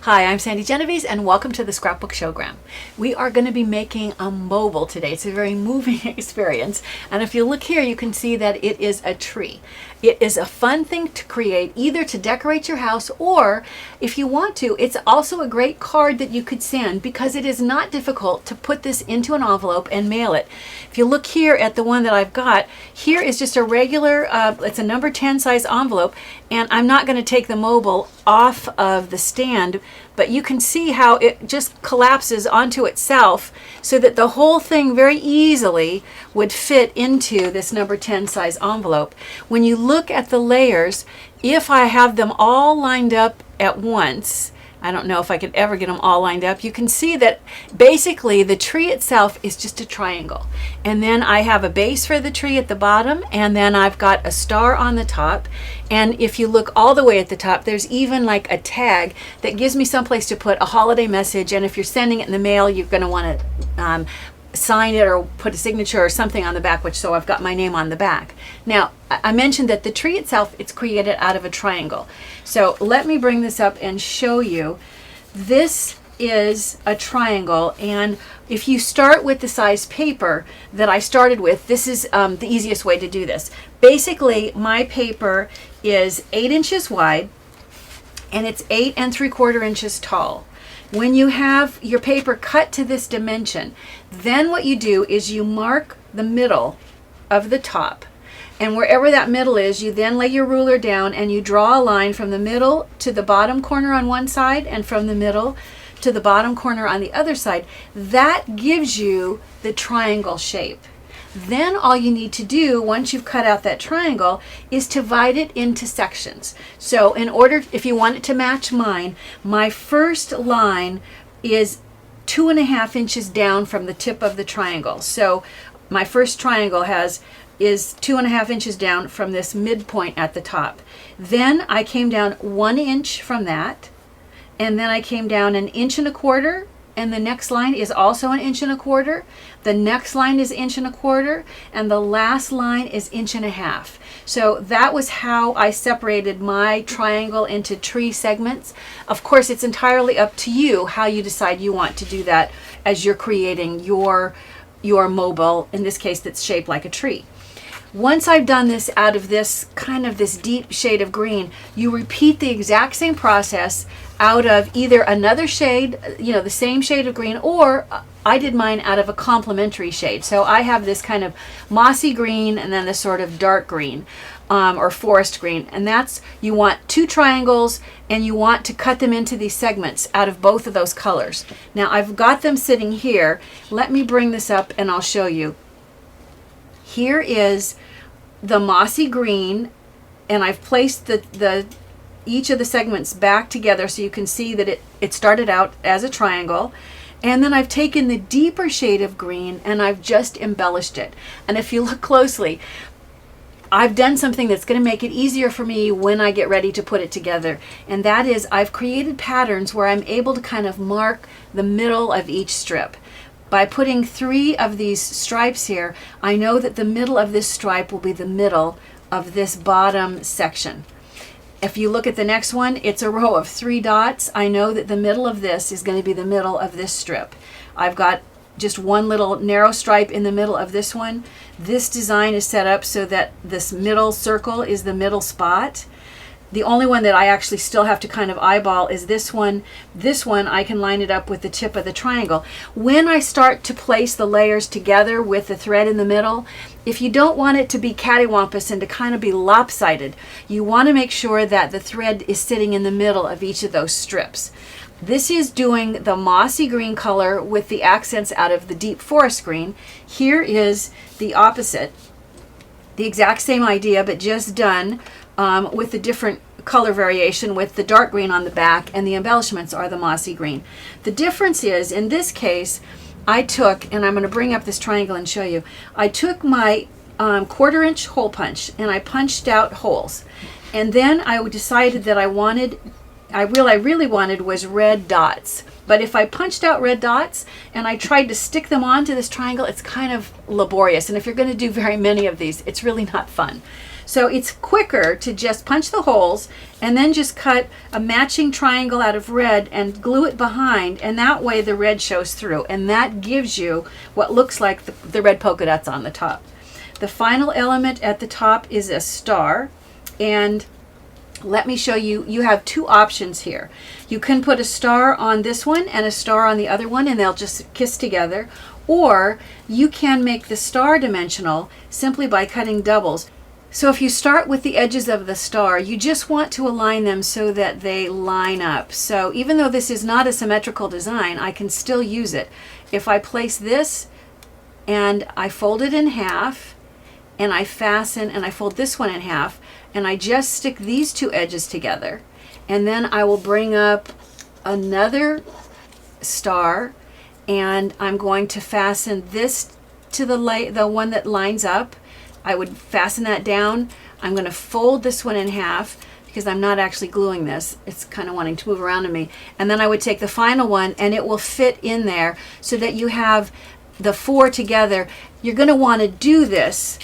Hi, I'm Sandi Genovese and welcome to the Scrapbook Showgram. We are going to be making a mobile today. It's a very moving experience, and if you look here you can see that it is a tree. It is a fun thing to create, either to decorate your house or if you want to, it's also a great card that you could send because it is not difficult to put this into an envelope and mail it. If you look here at the one that I've got, here is just a regular, it's a number 10 size envelope, and I'm not going to take the mobile off of the stand, but you can see how it just collapses onto itself so that the whole thing very easily would fit into this number 10 size envelope. When you look at the layers, if I have them all lined up at once, I don't know if I could ever get them all lined up, you can see that basically the tree itself is just a triangle. And then I have a base for the tree at the bottom, and then I've got a star on the top. And if you look all the way at the top, there's even like a tag that gives me someplace to put a holiday message. And if you're sending it in the mail, you're going to want to sign it or put a signature or something on the back, so I've got my name on the back. Now, I mentioned that the tree itself, it's created out of a triangle. So let me bring this up and show you. This is a triangle, and if you start with the size paper that I started with, this is the easiest way to do this. Basically, my paper is 8 inches wide and it's 8 3/4 inches tall. When you have your paper cut to this dimension, then what you do is you mark the middle of the top. And wherever that middle is, you then lay your ruler down and you draw a line from the middle to the bottom corner on one side and from the middle to the bottom corner on the other side. That gives you the triangle shape. Then all you need to do, once you've cut out that triangle, is to divide it into sections. So in order, if you want it to match mine, my first line is 2.5 inches down from the tip of the triangle. So my first triangle is 2.5 inches down from this midpoint at the top. Then I came down 1 inch from that, and then I came down 1.25 inches, and the next line is also 1.25 inches. The next line is 1.25 inches, and the last line is 1.5 inches. So that was how I separated my triangle into tree segments. Of course, it's entirely up to you how you decide you want to do that as you're creating your mobile, in this case that's shaped like a tree. Once I've done this out of this kind of this deep shade of green, you repeat the exact same process out of either another shade, the same shade of green, or I did mine out of a complementary shade. So I have this kind of mossy green and then this sort of dark green or forest green. And that's, you want 2 triangles and you want to cut them into these segments out of both of those colors. Now I've got them sitting here. Let me bring this up and I'll show you. Here is the mossy green, and I've placed each of the segments back together so you can see that it started out as a triangle. And then I've taken the deeper shade of green and I've just embellished it. And if you look closely, I've done something that's going to make it easier for me when I get ready to put it together. And that is, I've created patterns where I'm able to kind of mark the middle of each strip. By putting 3 of these stripes here, I know that the middle of this stripe will be the middle of this bottom section. If you look at the next one, it's a row of 3 dots. I know that the middle of this is going to be the middle of this strip. I've got just one little narrow stripe in the middle of this one. This design is set up so that this middle circle is the middle spot. The only one that I actually still have to kind of eyeball is this one. This one, I can line it up with the tip of the triangle. When I start to place the layers together with the thread in the middle, if you don't want it to be cattywampus and to kind of be lopsided, you want to make sure that the thread is sitting in the middle of each of those strips. This is doing the mossy green color with the accents out of the deep forest green. Here is the opposite, the exact same idea, but just done with a different color variation with the dark green on the back, and the embellishments are the mossy green. The difference is, in this case, I took, and I'm going to bring up this triangle and show you, I took my 1/4 inch hole punch and I punched out holes. And then I decided that I really wanted was red dots. But if I punched out red dots and I tried to stick them onto this triangle, it's kind of laborious. And if you're going to do very many of these, it's really not fun. So it's quicker to just punch the holes and then just cut a matching triangle out of red and glue it behind, and that way the red shows through, and that gives you what looks like the red polka dots on the top. The final element at the top is a star, and let me show you, you have two options here. You can put a star on this one and a star on the other one, and they'll just kiss together. Or you can make the star dimensional simply by cutting doubles. So if you start with the edges of the star, you just want to align them so that they line up. So even though this is not a symmetrical design, I can still use it. If I place this and I fold it in half, and I fasten and I fold this one in half, and I just stick these two edges together, and then I will bring up another star, and I'm going to fasten this to the one that lines up. I would fasten that down. I'm going to fold this one in half because I'm not actually gluing this. It's kind of wanting to move around in me. And then I would take the final one and it will fit in there so that you have the four together. You're going to want to do this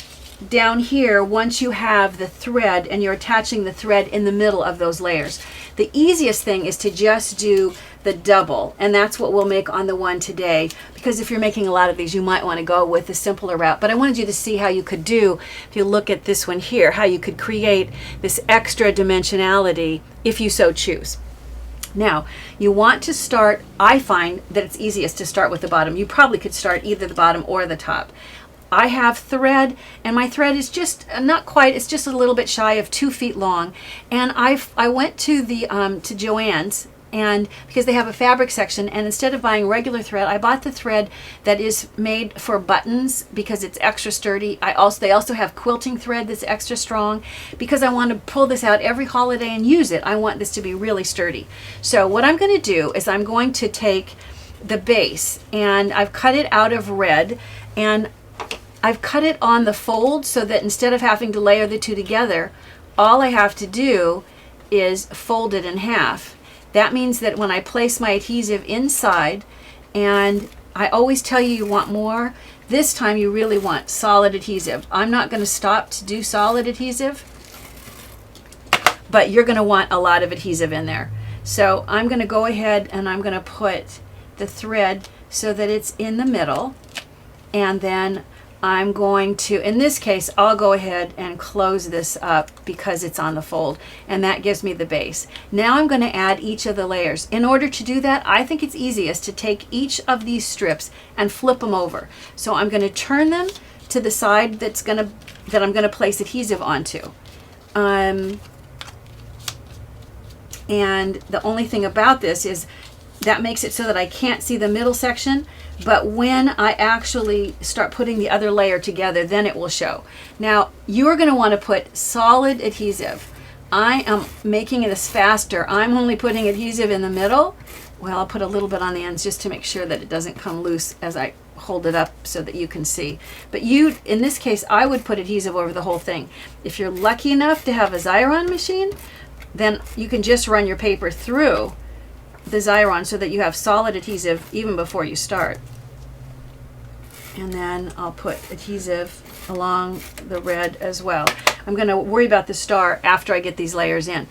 down here once you have the thread and you're attaching the thread in the middle of those layers. The easiest thing is to just do the double, and that's what we'll make on the one today, because if you're making a lot of these you might want to go with the simpler route. But I wanted you to see how you could do, if you look at this one here, how you could create this extra dimensionality if you so choose. Now, you want to start, I find that it's easiest to start with the bottom. You probably could start either the bottom or the top. I have thread, and my thread is just not quite, it's just a little bit shy of 2 feet long. And I went to the to Joann's, and because they have a fabric section, and instead of buying regular thread, I bought the thread that is made for buttons because it's extra sturdy. They also have quilting thread that's extra strong because I want to pull this out every holiday and use it. I want this to be really sturdy. So what I'm going to do is I'm going to take the base, and I've cut it out of red, and I've cut it on the fold so that instead of having to layer the two together, all I have to do is fold it in half. That means that when I place my adhesive inside, and I always tell you want more, this time you really want solid adhesive. I'm not going to stop to do solid adhesive, but you're going to want a lot of adhesive in there. So I'm going to go ahead and I'm going to put the thread so that it's in the middle, and then I'm going to, in this case, I'll go ahead and close this up because it's on the fold, and that gives me the base. Now I'm going to add each of the layers. In order to do that, I think it's easiest to take each of these strips and flip them over. So I'm going to turn them to the side that I'm going to place adhesive onto. And the only thing about this is that makes it so that I can't see the middle section, but when I actually start putting the other layer together, then it will show. Now, you're going to want to put solid adhesive. I am making this faster. I'm only putting adhesive in the middle. Well, I'll put a little bit on the ends just to make sure that it doesn't come loose as I hold it up so that you can see. But in this case, I would put adhesive over the whole thing. If you're lucky enough to have a Xyron machine, then you can just run your paper through the Xyron so that you have solid adhesive even before you start. And then I'll put adhesive along the red as well. I'm going to worry about the star after I get these layers in.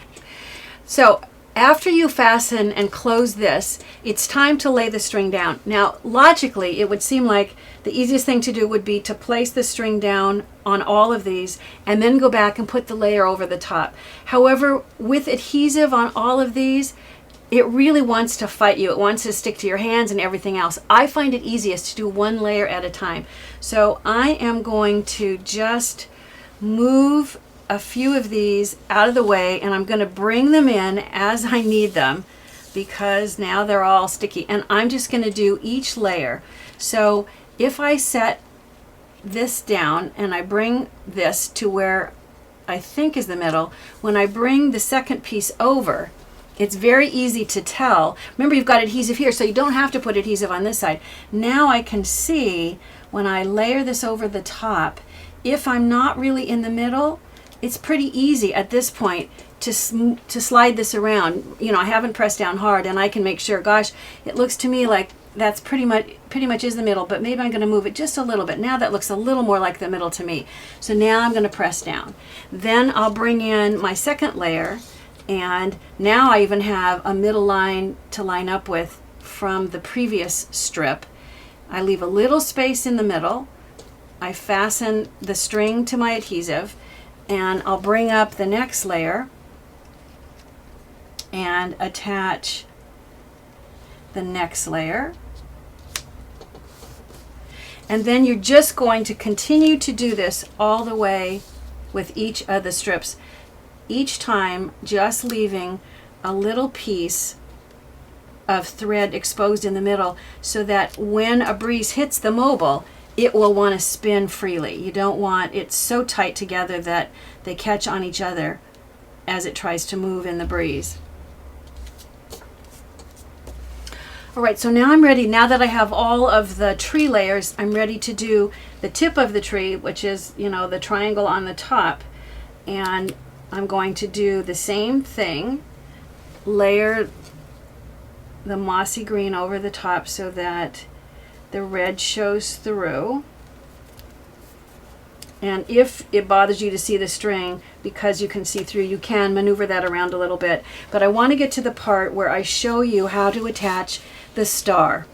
So after you fasten and close this, it's time to lay the string down. Now, logically, it would seem like the easiest thing to do would be to place the string down on all of these and then go back and put the layer over the top. However, with adhesive on all of these, it really wants to fight you. It wants to stick to your hands and everything else. I find it easiest to do one layer at a time. So I am going to just move a few of these out of the way, and I'm going to bring them in as I need them because now they're all sticky. And I'm just going to do each layer. So if I set this down and I bring this to where I think is the middle, when I bring the second piece over, it's very easy to tell. Remember, you've got adhesive here, so you don't have to put adhesive on this side. Now I can see when I layer this over the top, if I'm not really in the middle, it's pretty easy at this point to slide this around. You know, I haven't pressed down hard, and I can make sure, gosh, it looks to me like that's pretty much is the middle, but maybe I'm going to move it just a little bit. Now that looks a little more like the middle to me. So now I'm going to press down. Then I'll bring in my second layer, and now I even have a middle line to line up with from the previous strip. I leave a little space in the middle. I fasten the string to my adhesive, and I'll bring up the next layer and attach the next layer. And then you're just going to continue to do this all the way with each of the strips. Each time just leaving a little piece of thread exposed in the middle so that when a breeze hits the mobile, it will want to spin freely. You don't want it so tight together that they catch on each other as it tries to move in the breeze. All right, so now I'm ready. Now that I have all of the tree layers, I'm ready to do the tip of the tree, which is, you know, the triangle on the top. And I'm going to do the same thing, layer the mossy green over the top so that the red shows through. And if it bothers you to see the string, because you can see through, you can maneuver that around a little bit. But I want to get to the part where I show you how to attach the star.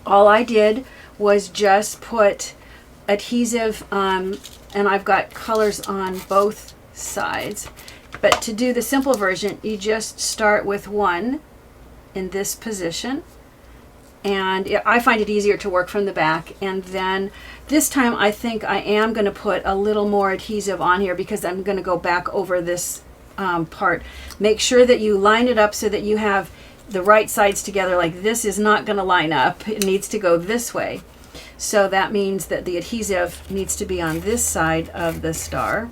All I did was just put adhesive, and I've got colors on both sides. But to do the simple version, you just start with one in this position. And I find it easier to work from the back. And then this time I think I am going to put a little more adhesive on here because I'm going to go back over this part. Make sure that you line it up so that you have the right sides together. Like this is not going to line up. It needs to go this way. So that means that the adhesive needs to be on this side of the star.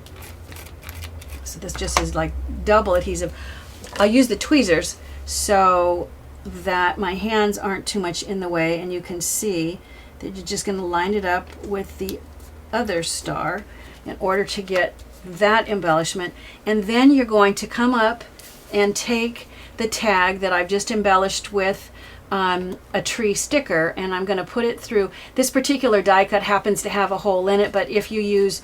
So this just is like double adhesive. I'll use the tweezers so that my hands aren't too much in the way, and you can see that you're just going to line it up with the other star in order to get that embellishment. And then you're going to come up and take the tag that I've just embellished with a tree sticker, and I'm going to put it through. This particular die cut happens to have a hole in it, but if you use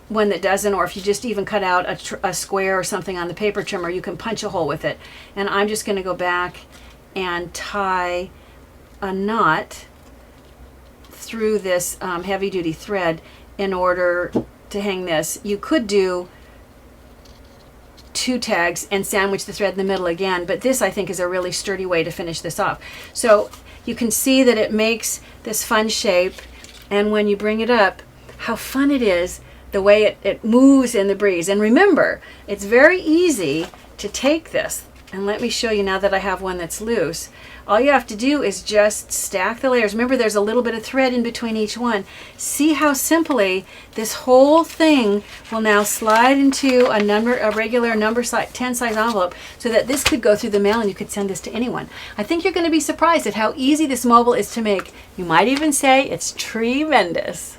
one that doesn't, or if you just even cut out a square or something on the paper trimmer, you can punch a hole with it. And I'm just going to go back and tie a knot through this heavy duty thread in order to hang this. You could do two tags and sandwich the thread in the middle again, but this I think is a really sturdy way to finish this off. So you can see that it makes this fun shape, and when you bring it up, how fun it is the way it moves in the breeze. And remember, it's very easy to take this, and let me show you now that I have one that's loose. All you have to do is just stack the layers. Remember, there's a little bit of thread in between each one. See how simply this whole thing will now slide into a regular number 10 size envelope, so that this could go through the mail and you could send this to anyone. I think you're going to be surprised at how easy this mobile is to make. You might even say it's tremendous.